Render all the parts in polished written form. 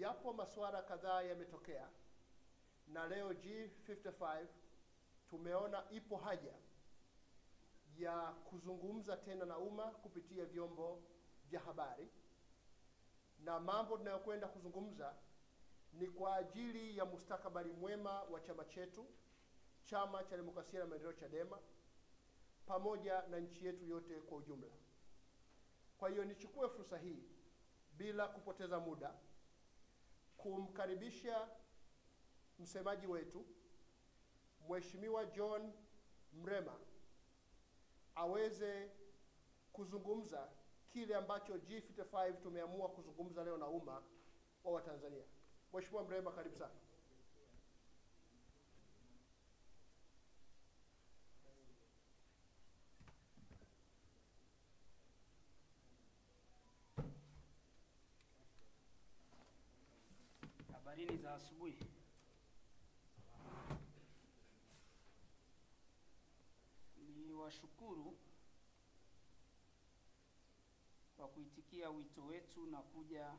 Yapo masuala kadhaa yametokea, na leo G55 tumeona ipo haja ya kuzungumza tena na umma kupitia vyombo vya habari, na mambo tunayokwenda kuzungumza ni kwa ajili ya mustakabali mwema wa chama chetu, Chama cha Demokrasia na Maendeleo Chadema, pamoja na nchi yetu yote kwa ujumla. Kwa hiyo nichukue fursa hii bila kupoteza muda kumkaribisha msemaji wetu Mheshimiwa John Mrema aweze kuzungumza kile ambacho G55 tumeamua kuzungumza leo na umma wa Watanzania. Mheshimiwa Mrema, karibu sana. Habarini za asubuhi. Ni washukuru kwa kuitikia wito wetu na kuja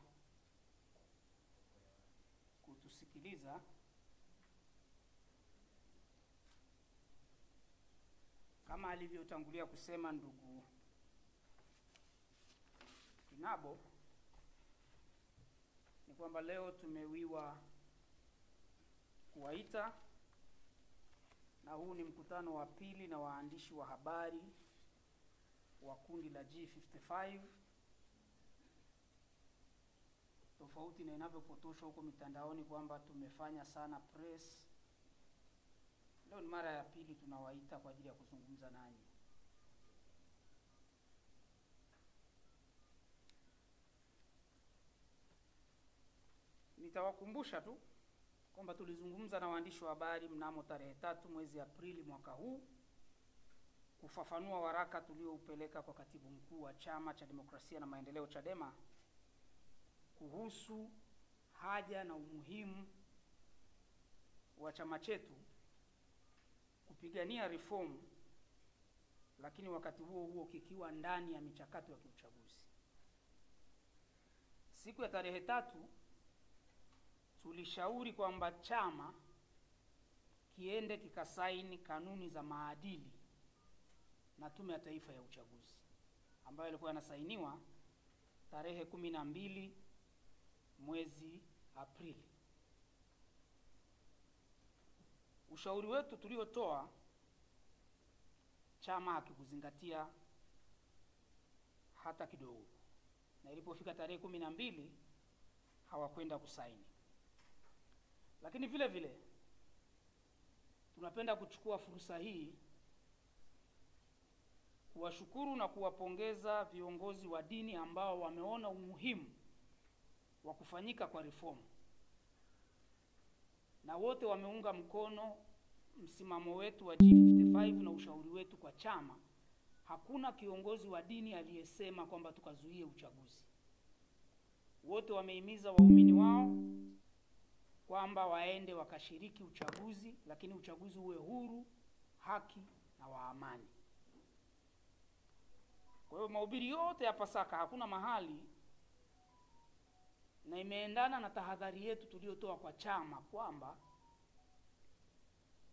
kutusikiliza. Kama alivyotangulia kusema ndugu Kinabo, ni kwamba leo tumewiwa kuwaita, na huu ni mkutano wa pili na waandishi wa habari wa kundi la G55, tofauti na inavyopotoshwa huko mitandaoni kwamba tumefanya sana press. Leo ni mara ya pili tunawaita kwa ajili ya kuzungumza nanyi. Nitawakumbusha tu kwamba tulizungumza na waandishi wa habari mnamo tarehe 3 mwezi Aprili mwaka huu kufafanua waraka tulioupeleka kwa Katibu Mkuu wa Chama cha Demokrasia na Maendeleo Chadema kuhusu haja na umuhimu wa chama chetu kupigania reform, lakini wakati huo huo kikiwa ndani ya michakato ya kiuchaguzi. Siku ya tarehe 3 tulishauri kwamba chama kiende kikasaini kanuni za maadili na Tume ya Taifa ya Uchaguzi, ambayo ilikuwa inasainiwa tarehe 12 mwezi Aprili. Ushauri wetu tuliotoa, chama hakikuzingatia hata kidogo, na ilipofika tarehe 12 hawakwenda kusaini. Lakini vile vile tunapenda kuchukua fursa hii kuwashukuru na kuwapongeza viongozi wa dini ambao wameona umuhimu wa kufanyika kwa reform, na wote wameunga mkono msimamo wetu wa G55 na ushauri wetu kwa chama. Hakuna kiongozi wa dini aliyesema kwamba tukazuie uchaguzi. Wote wamehimiza waumini wao kwamba waende wakashiriki uchaguzi, lakini uchaguzi uwe huru, haki na wa amani. Kwa hiyo mahubiri yote ya Pasaka hakuna mahali, na imeendana na tahadhari yetu tuliyotoa kwa chama kwamba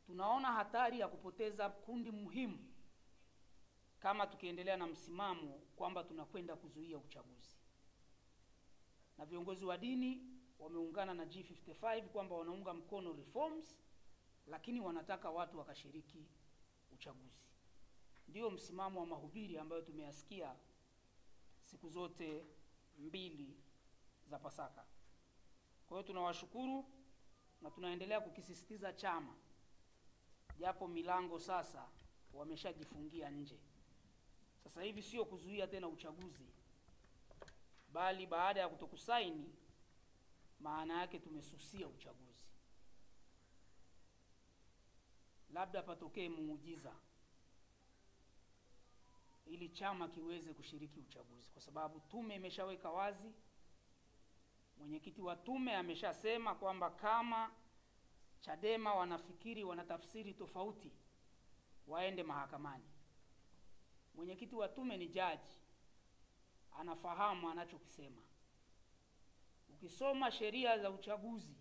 tunaona hatari ya kupoteza kundi muhimu kama tukiendelea na msimamo kwamba tunakwenda kuzuia uchaguzi. Na viongozi wa dini wameungana na G55 kwamba wanaunga mkono reforms, lakini wanataka watu wakashiriki uchaguzi. Ndio msimamo wa mahubiri ambayo tumeyasikia siku zote mbili za Pasaka. Kwa hiyo tunawashukuru na tunaendelea kukisisitiza chama, japo milango sasa wameshajifungia nje. Sasa hivi sio kuzuia tena uchaguzi, bali baada ya kutokusaini, maana yake tumesusia uchaguzi. Labda patokee muujiza ili chama kiweze kushiriki uchaguzi, kwa sababu tume imeshaweka wazi. Mwenyekiti wa tume ameshasema kwamba kama Chadema wanafikiri wanatafsiri tofauti, waende mahakamani. Mwenyekiti wa tume ni jaji, anafahamu anachokisema. ukisoma sheria za uchaguzi,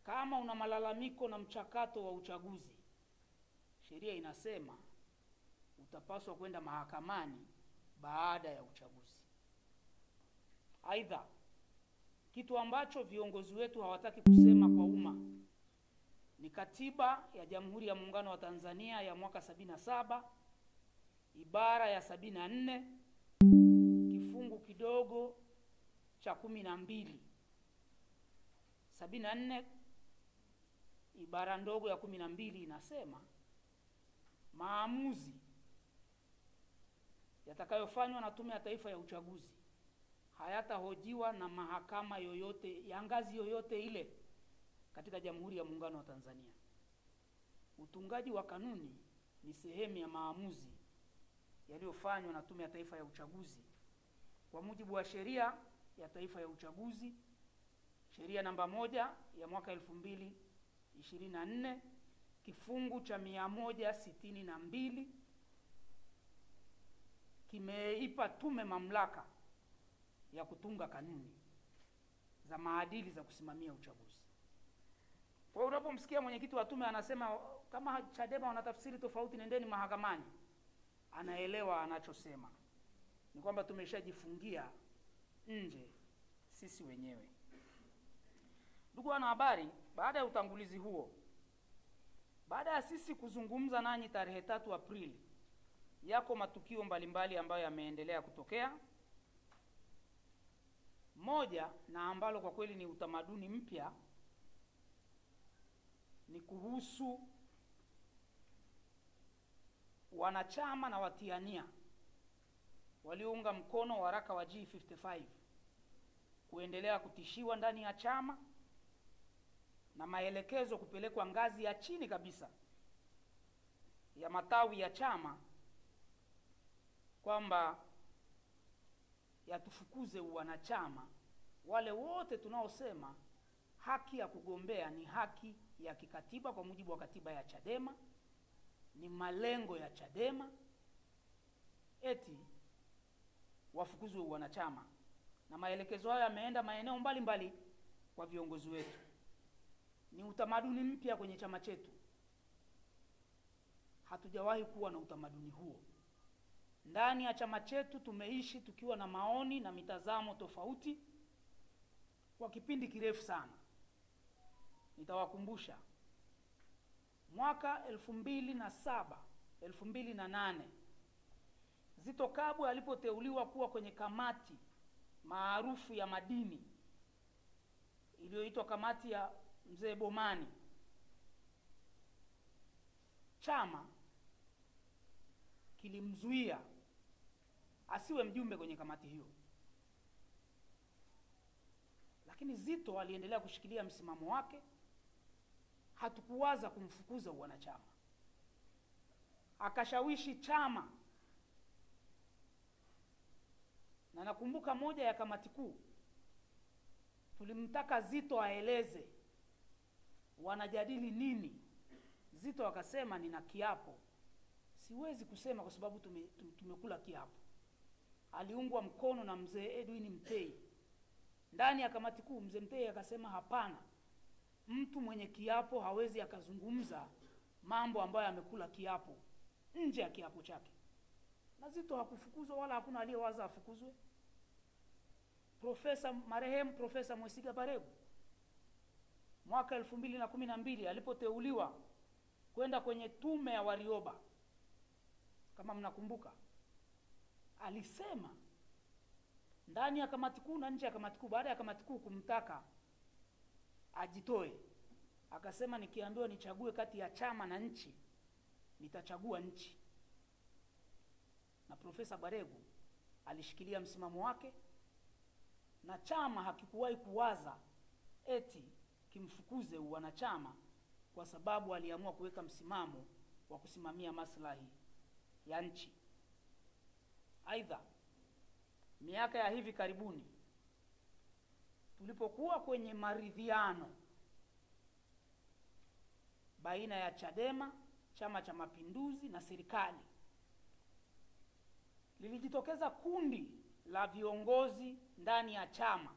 kama una malalamiko na mchakato wa uchaguzi, sheria inasema utapaswa kwenda mahakamani baada ya uchaguzi. Aidha, kitu ambacho viongozi wetu hawataki kusema kwa umma ni katiba ya Jamhuri ya Muungano wa Tanzania ya mwaka 77 ibara ya 74 kifungu kidogo cha 12. 74 ibara ndogo ya 12 inasema maamuzi yatakayofanywa na Tume ya Taifa ya Uchaguzi hayatahojiwa na mahakama yoyote ya ngazi yoyote ile katika Jamhuri ya Muungano wa Tanzania. Utungaji wa kanuni ni sehemu ya maamuzi yaliyofanywa na Tume ya Taifa ya Uchaguzi kwa mujibu wa Sheria ya Taifa ya Uchaguzi, sheria namba 1 ya mwaka 2024 kifungu cha 162 kimeipa tume mamlaka ya kutunga kanuni za maadili za kusimamia uchaguzi. Kwa hiyo unapomsikia mwenyekiti wa tume anasema kama Chadema wanatafsiri tofauti nendeni mahakamani, anaelewa anachosema. Ni kwamba tumeshajifungia nje sisi wenyewe. Ndugu wanahabari, baada ya utangulizi huo, baada ya sisi kuzungumza nanyi tarehe 3 Aprili, yako matukio mbalimbali ambayo yameendelea kutokea. Moja, na ambalo kwa kweli ni utamaduni mpya, ni kuhusu wanachama na watiania waliounga mkono waraka wa G55 kuendelea kutishiwa ndani ya chama na maelekezo kupelekwa ngazi ya chini kabisa ya matawi ya chama kwamba yatufukuze uwanachama wale wote tunaosema haki ya kugombea ni haki ya kikatiba kwa mujibu wa katiba ya Chadema, ni malengo ya Chadema, eti wafukuzwe uwanachama. Na maelekezo hayo yameenda maeneo mbalimbali kwa viongozi wetu. Ni utamaduni mpya kwenye chama chetu. Hatujawahi kuwa na utamaduni huo. Ndani ya chama chetu tumeishi tukiwa na maoni na mitazamo tofauti kwa kipindi kirefu sana. Nitawakumbusha mwaka 2007, 2008 Zitto Kabwe alipoteuliwa kuwa kwenye kamati maarufu ya madini iliyoitwa kamati ya Mzee Bomani, chama kilimzuia asiwe mjumbe kwenye kamati hiyo. Lakini Zitto aliendelea kushikilia msimamo wake. Hatukuwaza kumfukuza uwanachama. Akashawishi chama. Na nakumbuka moja ya kamati kuu tulimtaka Zitto aeleze wanajadili nini. Zitto akasema nina kiapo, siwezi kusema kwa sababu tumekula kiapo. Aliungwa mkono na mzee Edwin Mtei ndani ya kamati kuu. Mzee Mtei akasema hapana, mtu mwenye kiapo hawezi akazungumza mambo ambayo amekula kiapo nje ya kiapo chake. Na Zitto hakufukuzwa wala hakuna aliyewaza afukuzwe. Marehemu Profesa Mwesiga Baregu mwaka 2012 alipoteuliwa kwenda kwenye tume ya Warioba, kama mnakumbuka, alisema ndani ya kamati kuu na nje ya kamati kuu, baada ya kamati kuu kumtaka ajitoe, akasema nikiambiwa nichague kati ya chama na nchi, nitachagua nchi. Na Profesa Baregu alishikilia msimamo wake, na chama hakikuwahi kuwaza eti kimfukuze uwanachama kwa sababu aliamua kuweka msimamo wa kusimamia maslahi ya nchi. Aidha, miaka ya hivi karibuni tulipokuwa kwenye maridhiano baina ya Chadema, Chama cha Mapinduzi na serikali, lilijitokeza kundi la viongozi ndani ya chama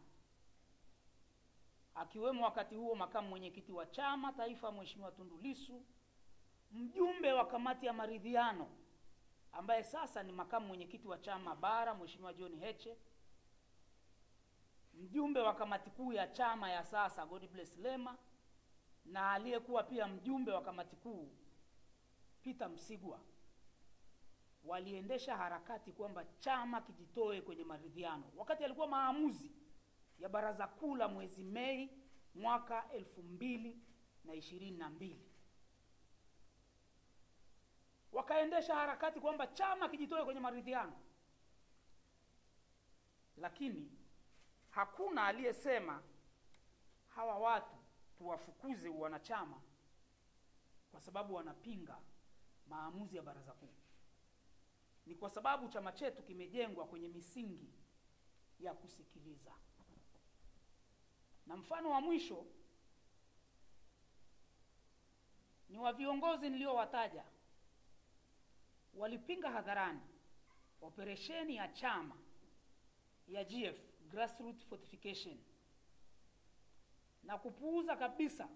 akiwemo wakati huo makamu mwenyekiti wa chama taifa Mheshimiwa Tundu Lissu, mjumbe wa kamati ya maridhiano ambaye sasa ni makamu mwenyekiti wa chama bara Mheshimiwa John Heche, mjumbe wa kamati kuu ya chama ya sasa Godbless Lema, na aliyekuwa pia mjumbe wa kamati kuu Peter Msigwa waliendesha harakati kwamba chama kijitoe kwenye maridhiano, wakati alikuwa maamuzi ya baraza kuu la mwezi Mei mwaka 2022. Wakaendesha harakati kwamba chama kijitoe kwenye maridhiano, lakini hakuna aliyesema hawa watu tuwafukuze wanachama kwa sababu wanapinga maamuzi ya baraza kuu. Ni kwa sababu chama chetu kimejengwa kwenye misingi ya kusikiliza. Na mfano wa mwisho ni wa viongozi niliowataja. Walipinga hadharani operesheni ya chama ya GF, Grassroots Fortification, na kupuuza kabisa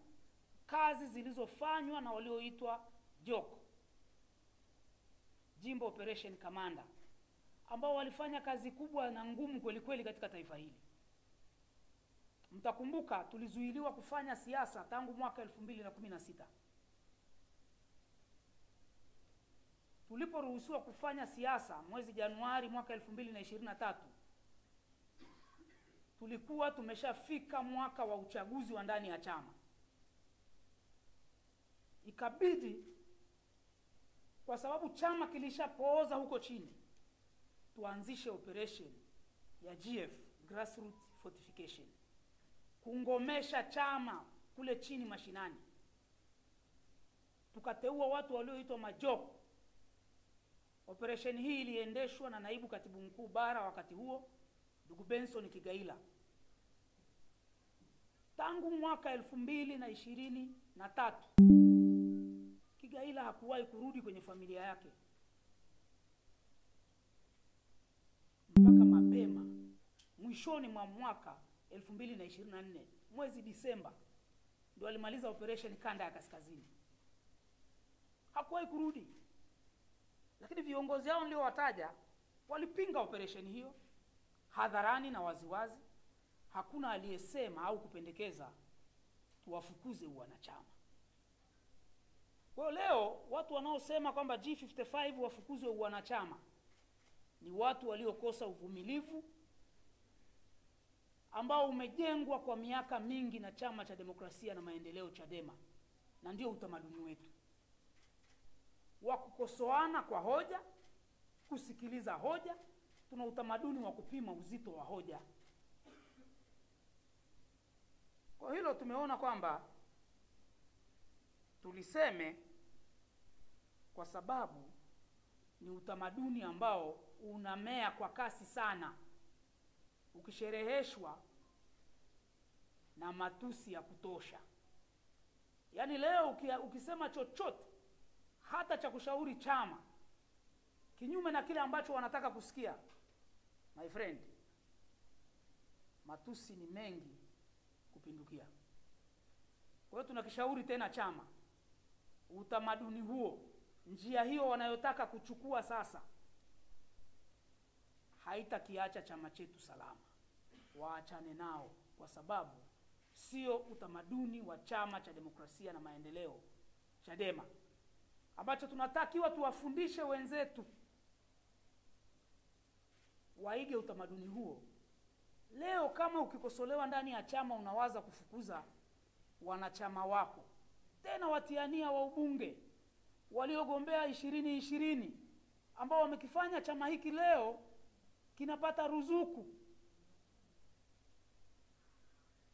kazi zilizofanywa na walioitwa JOCO, Jimbo Operation Commander, ambao walifanya kazi kubwa na ngumu kweli kweli katika taifa hili. Mtakumbuka tulizuiliwa kufanya siasa tangu mwaka 2016. Tuliporuhusiwa kufanya siasa mwezi Januari mwaka 2023, tulikuwa tumeshafika mwaka wa uchaguzi wa ndani ya chama. Ikabidi, kwa sababu chama kilishapooza huko chini, tuanzishe operation ya GF, Grassroots Fortification, kungomesha chama kule chini mashinani. Tukateua watu walioitwa majoko. Operation hii iliendeshwa na naibu katibu mkuu bara wakati huo, ndugu Benson Kigaila. Tangu mwaka 2023 Kigaila hakuwahi kurudi kwenye familia yake, mpaka mapema mwishoni mwa mwaka 2024 mwezi Disemba ndio alimaliza operation kanda ya kaskazini. Hakuwahi kurudi. Lakini viongozi hao niliowataja walipinga operation hiyo hadharani na waziwazi. Hakuna aliyesema au kupendekeza tuwafukuze wanachama. Kwa leo watu wanaosema kwamba G55 wafukuzwe wanachama ni watu waliokosa uvumilivu ambao umejengwa kwa miaka mingi na Chama cha Demokrasia na Maendeleo, Chadema, na ndio utamaduni wetu wa kukosoana kwa hoja, kusikiliza hoja. Tuna utamaduni wa kupima uzito wa hoja. Kwa hilo tumeona kwamba tuliseme, kwa sababu ni utamaduni ambao unamea kwa kasi sana, ukishereheshwa na matusi ya kutosha. Yaani leo ukisema chochote hata cha kushauri chama kinyume na kile ambacho wanataka kusikia, my friend, matusi ni mengi kupindukia. Kwa hiyo tunakishauri tena chama, utamaduni huo, njia hiyo wanayotaka kuchukua sasa, haitakiacha chama chetu salama. Waachane nao, kwa sababu sio utamaduni wa Chama cha Demokrasia na Maendeleo, Chadema, ambacho tunatakiwa tuwafundishe wenzetu waige utamaduni huo. Leo kama ukikosolewa ndani ya chama unawaza kufukuza wanachama wako, tena watiania wa ubunge waliogombea 2020 ambao wamekifanya chama hiki leo kinapata ruzuku,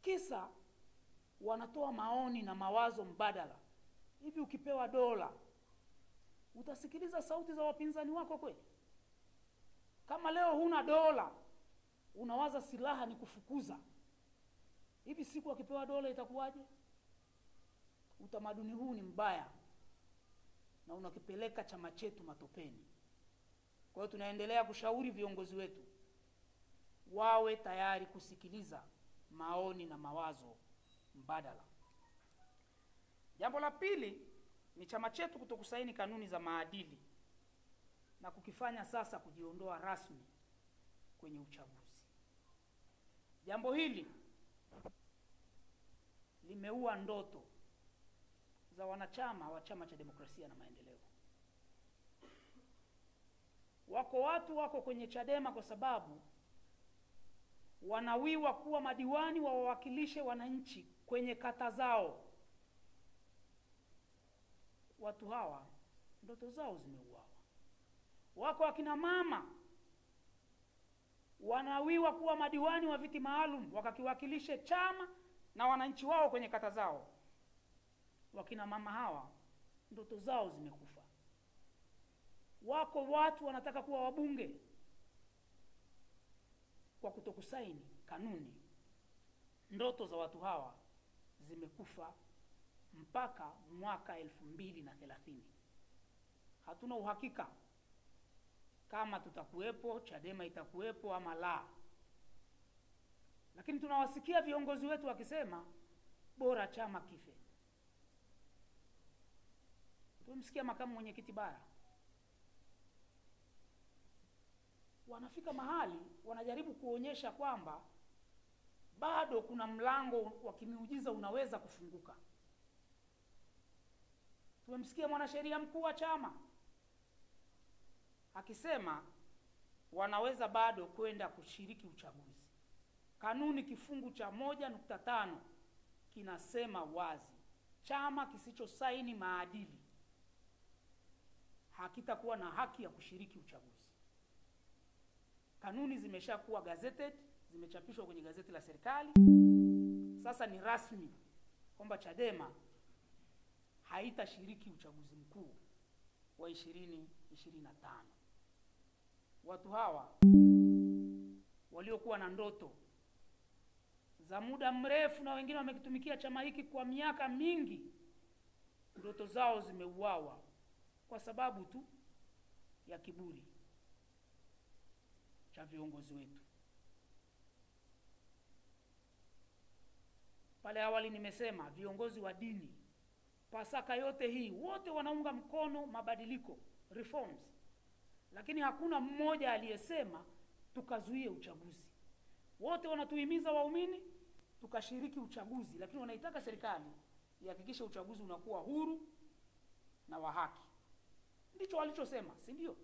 kisa wanatoa maoni na mawazo mbadala. Hivi ukipewa dola utasikiliza sauti za wapinzani wako kweli? Kama leo huna dola unawaza silaha ni kufukuza, hivi siku akipewa dola itakuwaje? Utamaduni huu ni mbaya na unakipeleka chama chetu matopeni. Kwa hiyo tunaendelea kushauri viongozi wetu wawe tayari kusikiliza maoni na mawazo mbadala. Jambo la pili ni chama chetu kutokusaini kanuni za maadili na kukifanya sasa kujiondoa rasmi kwenye uchaguzi. Jambo hili limeua ndoto za wanachama wa Chama cha Demokrasia na Maendeleo. Wako kwenye Chadema kwa sababu wanawiwa kuwa madiwani wa wawakilishe wananchi kwenye kata zao. Watu hawa ndoto zao zimeuawa. Wako akina mama wanawiwa kuwa madiwani wa viti maalum wakakiwakilishe chama na wananchi wao kwenye kata zao. Wakina mama hawa ndoto zao zimekufa. Wako watu wanataka kuwa wabunge kwa kutokusaini kanuni. Ndoto za watu hawa zimekufa mpaka mwaka 2030. Hatuna uhakika kama tutakuwepo, Chadema itakuwepo ama la. Lakini tunawasikia viongozi wetu wakisema bora chama kife. Tumsikia makamu mwenyekiti bara. Wanafika mahali wanajaribu kuonyesha kwamba bado kuna mlango wa kimiujiza unaweza kufunguka. Tumemsikia mwanasheria mkuu wa chama akisema wanaweza bado kwenda kushiriki uchaguzi. Kanuni kifungu cha 1.5 kinasema wazi, chama kisichosaini maadili hakitakuwa na haki ya kushiriki uchaguzi. Kanuni zimeshakuwa gazetted, zimechapishwa kwenye gazeti la serikali. Sasa ni rasmi kwamba Chadema haitashiriki uchaguzi mkuu wa 2025. Watu hawa waliokuwa na ndoto za muda mrefu na wengine wamekitumikia chama hiki kwa miaka mingi, ndoto zao zimeuawa kwa sababu tu ya kiburi cha viongozi wetu. Pale awali nimesema viongozi wa dini, Pasaka yote hii wote wanaunga mkono mabadiliko, reforms. Lakini hakuna mmoja aliyesema tukazuie uchaguzi. Wote wanatuhimiza waumini tukashiriki uchaguzi, lakini wanaitaka serikali ihakikishe uchaguzi unakuwa huru na wa haki. Ndicho walichosema, si ndio?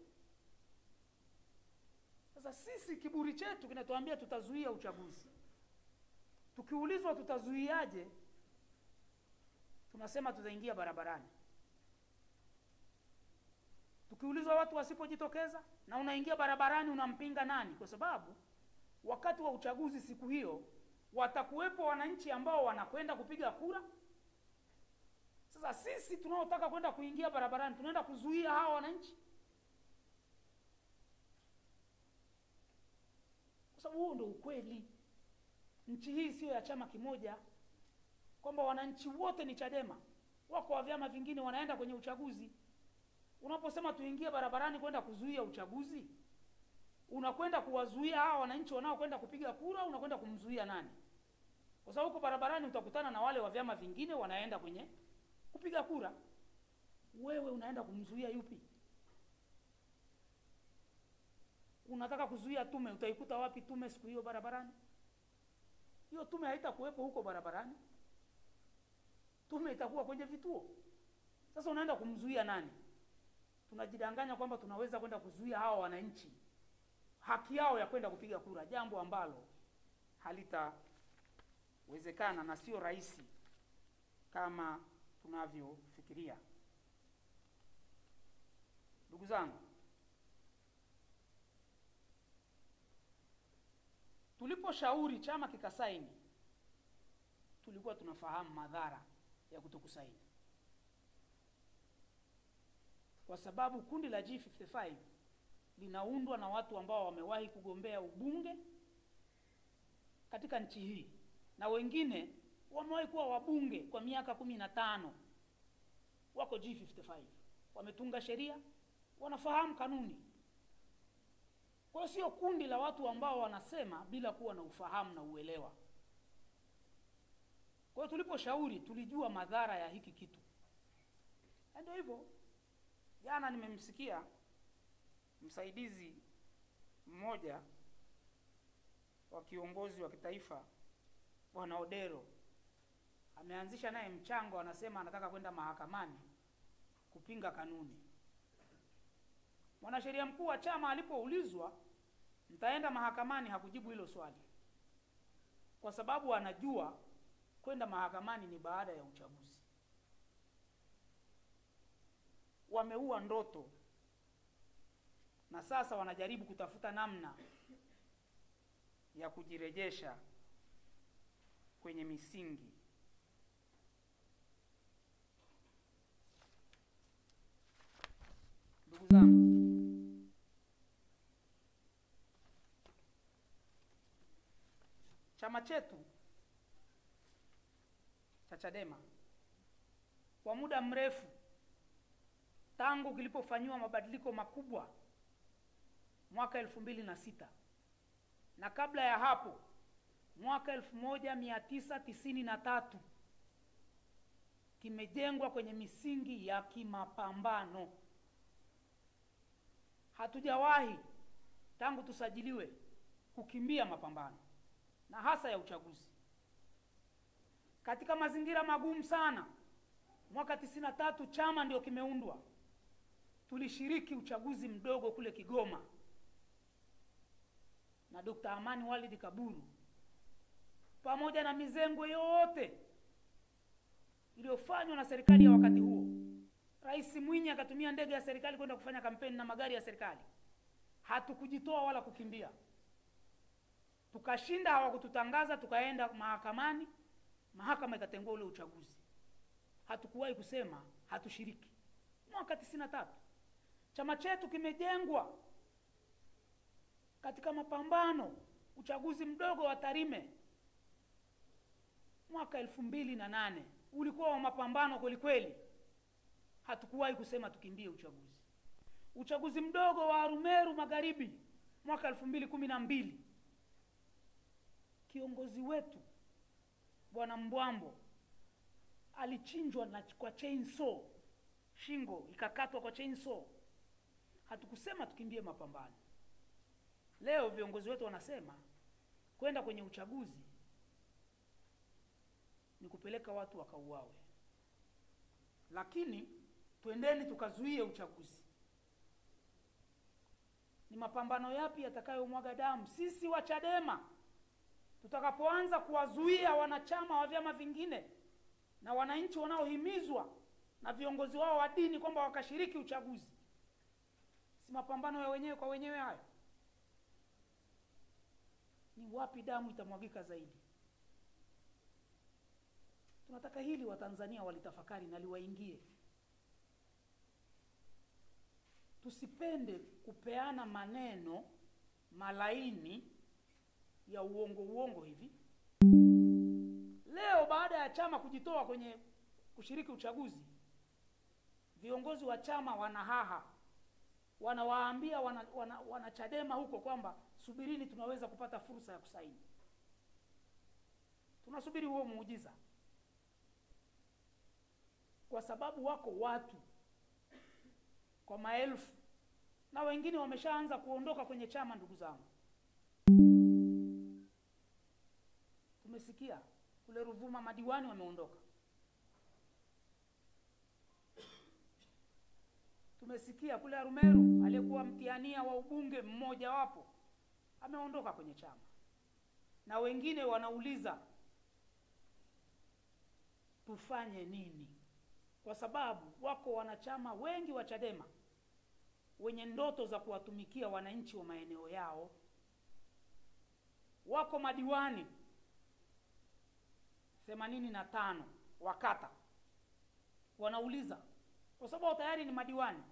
Sasa sisi kiburi chetu kinatuambia tutazuia uchaguzi. Tukiulizwa tutazuiaje, tunasema tutaingia barabarani. Tukiulizwa watu wasipojitokeza na unaingia barabarani, unampinga nani? Kwa sababu wakati wa uchaguzi siku hiyo watakuwepo wananchi ambao wanakwenda kupiga kura. Sasa sisi tunaotaka kwenda kuingia barabarani tunaenda kuzuia hao wananchi? Kwa sababu huo ndio ukweli. Nchi hii sio ya chama kimoja, kwamba wananchi wote ni Chadema. Wako wa vyama vingine wanaenda kwenye uchaguzi. Unaposema tuingie barabarani kwenda kuzuia uchaguzi, unakwenda kuwazuia hao wananchi wanaokwenda kupiga kura, unakwenda kumzuia nani? Kwa sababu huko barabarani utakutana na wale wa vyama vingine wanaenda kwenye kupiga kura. Wewe unaenda kumzuia yupi? Unataka kuzuia tume, utaikuta wapi tume siku hiyo barabarani? Hiyo tume haitakuwepo huko barabarani. Tume itakuwa kwenye vituo. Sasa unaenda kumzuia nani? Tunajidanganya kwamba tunaweza kwenda kuzuia hao wananchi haki yao ya kwenda kupiga kura, jambo ambalo halitawezekana na sio rahisi kama tunavyofikiria. Ndugu zangu, tuliposhauri chama kikasaini, tulikuwa tunafahamu madhara ya kutokusaini, kwa sababu kundi la G55 linaundwa na watu ambao wamewahi kugombea ubunge katika nchi hii, na wengine wamewahi kuwa wabunge kwa miaka 15. Wako G55, wametunga sheria, wanafahamu kanuni. Kwa hiyo sio kundi la watu ambao wanasema bila kuwa na ufahamu na uelewa. Kwa hiyo tuliposhauri tulijua madhara ya hiki kitu. Ndio hivyo. Jana nimemsikia msaidizi mmoja wa kiongozi wa kitaifa Bwana Odero ameanzisha naye mchango, anasema anataka kwenda mahakamani kupinga kanuni. Mwanasheria mkuu wa chama alipoulizwa mtaenda mahakamani, hakujibu hilo swali, kwa sababu anajua kwenda mahakamani ni baada ya uchaguzi. Wameua ndoto na sasa wanajaribu kutafuta namna ya kujirejesha kwenye misingi. Ndugu zangu, chama chetu cha Chadema kwa muda mrefu tangu kilipofanywa mabadiliko makubwa mwaka 2006 na kabla ya hapo mwaka 1993 kimejengwa kwenye misingi ya kimapambano. Hatujawahi tangu tusajiliwe kukimbia mapambano, na hasa ya uchaguzi. Katika mazingira magumu sana, mwaka 93 chama ndio kimeundwa. Tulishiriki uchaguzi mdogo kule Kigoma na Dr. Amani Walid Kaburu, pamoja na mizengwe yote iliyofanywa na serikali ya wakati huo. Rais Mwinyi akatumia ndege ya serikali kwenda kufanya kampeni na magari ya serikali. Hatukujitoa wala kukimbia. Tukashinda, hawakututangaza, tukaenda mahakamani, mahakama ikatengua ule uchaguzi. Hatukuwahi kusema hatushiriki. Mwaka 93 chama chetu kimejengwa katika mapambano. Uchaguzi mdogo wa Tarime mwaka 2008 ulikuwa wa mapambano kweli kweli. Hatukuwahi kusema tukimbie uchaguzi. Uchaguzi mdogo wa Arumeru Magharibi mwaka 2012, kiongozi wetu Bwana Mbwambo alichinjwa kwa chainsaw, shingo ikakatwa kwa chainsaw. Hatukusema tukimbie mapambano. Leo viongozi wetu wanasema kwenda kwenye uchaguzi ni kupeleka watu wakauawe. Lakini twendeni tukazuie uchaguzi. Ni mapambano yapi yatakayomwaga damu? Sisi wa Chadema tutakapoanza kuwazuia wanachama wa vyama vingine na wananchi wanaohimizwa na viongozi wao wa dini kwamba wakashiriki uchaguzi, si mapambano ya wenyewe kwa wenyewe hayo? Ni wapi damu itamwagika zaidi? Tunataka hili Watanzania walitafakari na liwaingie. Tusipende kupeana maneno malaini ya uongo hivi. Leo baada ya chama kujitoa kwenye kushiriki uchaguzi, viongozi wa chama wanahaha, wanawaambia wana Chadema huko kwamba subirini, tunaweza kupata fursa ya kusaini. Tunasubiri huo muujiza, kwa sababu wako watu kwa maelfu na wengine wameshaanza kuondoka kwenye chama. Ndugu zangu, tumesikia kule Ruvuma madiwani wameondoka. Tumesikia kule Arumeru aliyekuwa mtihania wa ubunge mmoja wapo ameondoka kwenye chama. Na wengine wanauliza tufanye nini? Kwa sababu wako wanachama wengi wa Chadema wenye ndoto za kuwatumikia wananchi wa maeneo yao. Wako madiwani 85 wakata wanauliza, kwa sababu tayari ni madiwani,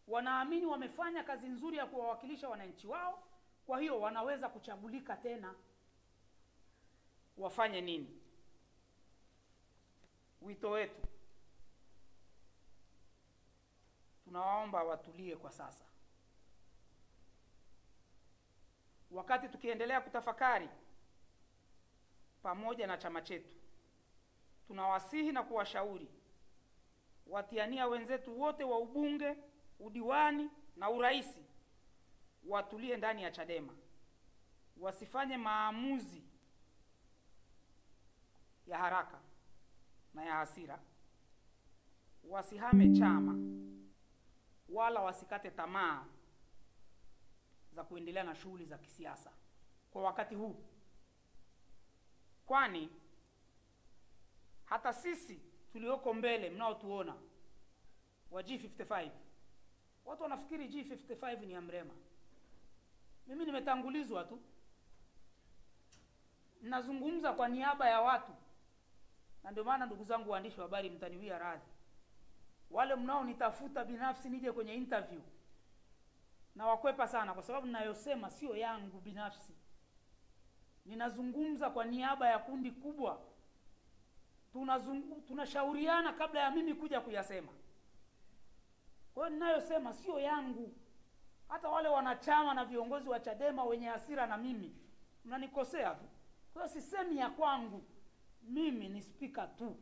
wanaamini wamefanya kazi nzuri ya kuwawakilisha wananchi wao, kwa hiyo wanaweza kuchagulika tena. Wafanye nini? Wito wetu, tunawaomba watulie kwa sasa, wakati tukiendelea kutafakari pamoja na chama chetu tunawasihi na kuwashauri watiania wenzetu wote wa ubunge, udiwani na uraisi watulie ndani ya Chadema, wasifanye maamuzi ya haraka na ya hasira, wasihame chama wala wasikate tamaa za kuendelea na shughuli za kisiasa kwa wakati huu, kwani hata sisi tulioko mbele mnaotuona wa G55, watu wanafikiri G55 ni Mrema. Mimi nimetangulizwa tu, nazungumza kwa niaba ya watu, na ndio maana ndugu zangu waandishi wa habari, mtaniwia radhi wale mnaonitafuta binafsi nije kwenye interview, na wakwepa sana, kwa sababu ninayosema sio yangu binafsi. Ninazungumza kwa niaba ya kundi kubwa. Tunashauriana kabla ya mimi kuja kuyasema. Kwa hiyo ninayosema sio yangu. Hata wale wanachama na viongozi wa Chadema wenye hasira na mimi, mnanikosea tu. Kwa hiyo sisemi ya kwangu, mimi ni speaker tu.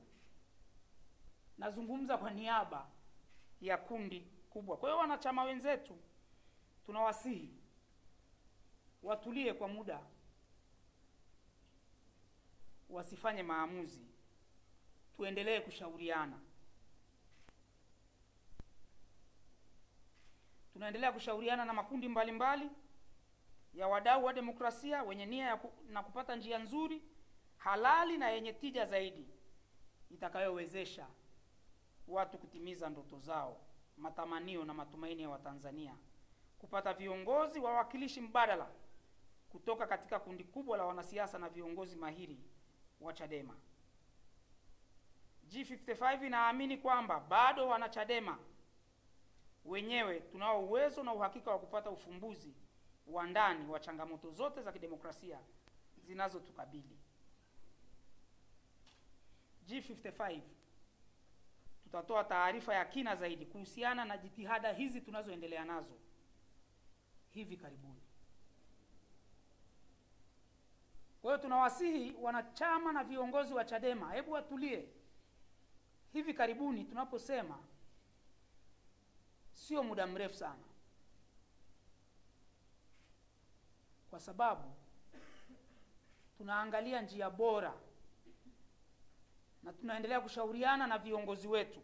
Nazungumza kwa niaba ya kundi kubwa. Kwa hiyo wanachama wenzetu tunawasihi watulie kwa muda, wasifanye maamuzi, tuendelee kushauriana. Tunaendelea kushauriana na makundi mbalimbali ya wadau wa demokrasia wenye nia na kupata njia nzuri, halali na yenye tija zaidi itakayowezesha watu kutimiza ndoto zao, matamanio na matumaini ya Watanzania, kupata viongozi wawakilishi mbadala kutoka katika kundi kubwa la wanasiasa na viongozi mahiri wa Chadema. G55 inaamini kwamba bado wana Chadema wenyewe tunao uwezo na uhakika wa kupata ufumbuzi wa ndani wa changamoto zote za kidemokrasia zinazotukabili. G55 tutatoa taarifa ya kina zaidi kuhusiana na jitihada hizi tunazoendelea nazo hivi karibuni. Kwa hiyo tunawasihi wanachama na viongozi wa Chadema, hebu watulie. Hivi karibuni tunaposema sio muda mrefu sana, kwa sababu tunaangalia njia bora na tunaendelea kushauriana na viongozi wetu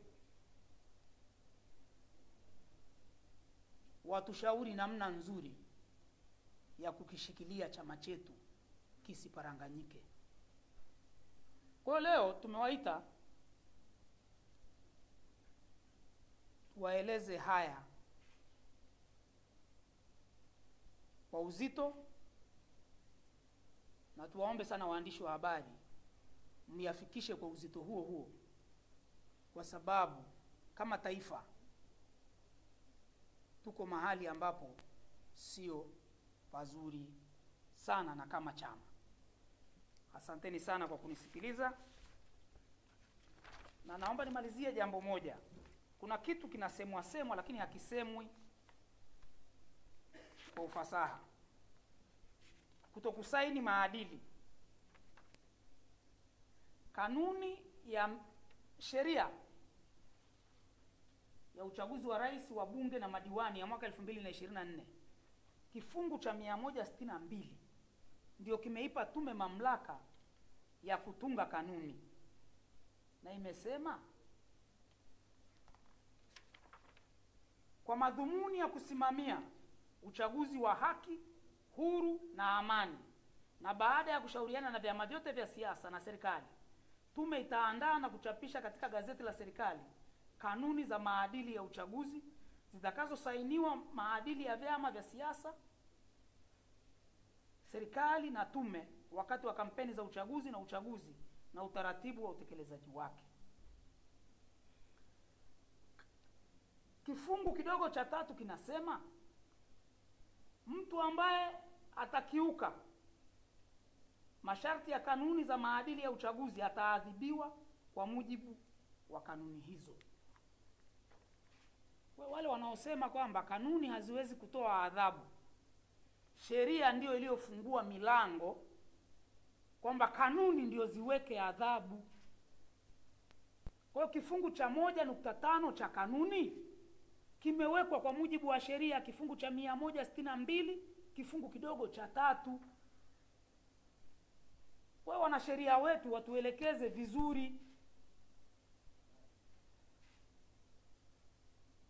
watushauri namna nzuri ya kukishikilia chama chetu kisiparanganyike. Kwa leo tumewaita tuwaeleze haya kwa uzito, na tuwaombe sana waandishi wa habari mniafikishe kwa uzito huo huo, kwa sababu kama taifa tuko mahali ambapo sio pazuri sana, na kama chama. Asanteni sana kwa kunisikiliza, na naomba nimalizie jambo moja. Kuna kitu kinasemwa lakini hakisemwi kwa ufasaha: kutokusaini maadili. Kanuni ya sheria ya uchaguzi wa rais, wa bunge na madiwani ya mwaka 2024 kifungu cha 162 ndio kimeipa tume mamlaka ya kutunga kanuni, na imesema kwa madhumuni ya kusimamia uchaguzi wa haki, huru na amani, na baada ya kushauriana na vyama vyote vya siasa na serikali, tume itaandaa na kuchapisha katika gazeti la serikali kanuni za maadili ya uchaguzi zitakazosainiwa maadili ya vyama vya siasa, serikali na tume wakati wa kampeni za uchaguzi na utaratibu wa utekelezaji wake. Kifungu kidogo cha 3 kinasema mtu ambaye atakiuka masharti ya kanuni za maadili ya uchaguzi ataadhibiwa kwa mujibu wa kanuni hizo. Wale wanaosema kwamba kanuni haziwezi kutoa adhabu, sheria ndio iliyofungua milango kwamba kanuni ndio ziweke adhabu. Kwa hiyo kifungu cha 1.5 cha kanuni kimewekwa kwa mujibu wa sheria kifungu cha 162 kifungu kidogo cha 3. Kwa hiyo wanasheria wetu watuelekeze vizuri,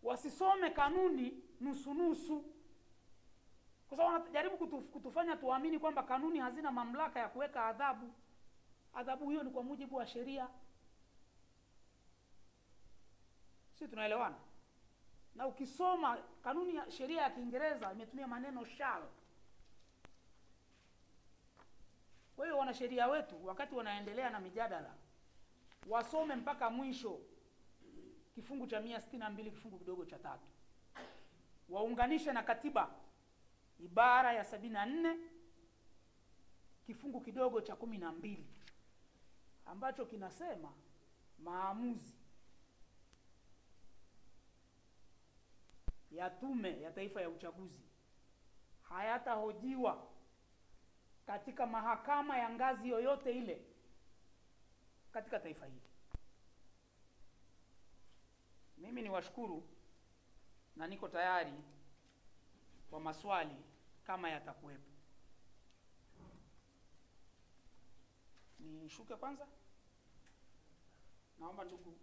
wasisome kanuni nusu nusu, kwa sababu wanajaribu kutufanya tuamini kwamba kanuni hazina mamlaka ya kuweka adhabu. Adhabu hiyo ni kwa mujibu wa sheria. Sisi tunaelewana? Na ukisoma kanuni ya sheria ya Kiingereza imetumia maneno shall. Kwa hiyo wanasheria wetu wakati wanaendelea na mijadala wasome mpaka mwisho kifungu cha 162 kifungu kidogo cha 3, waunganishe na katiba ibara ya 74 kifungu kidogo cha 12 ambacho kinasema maamuzi ya Tume ya Taifa ya Uchaguzi hayatahojiwa katika mahakama ya ngazi yoyote ile katika taifa hili. Mimi ni washukuru na niko tayari kwa maswali kama yatakuwepo. Nishuke kwanza? Naomba ndugu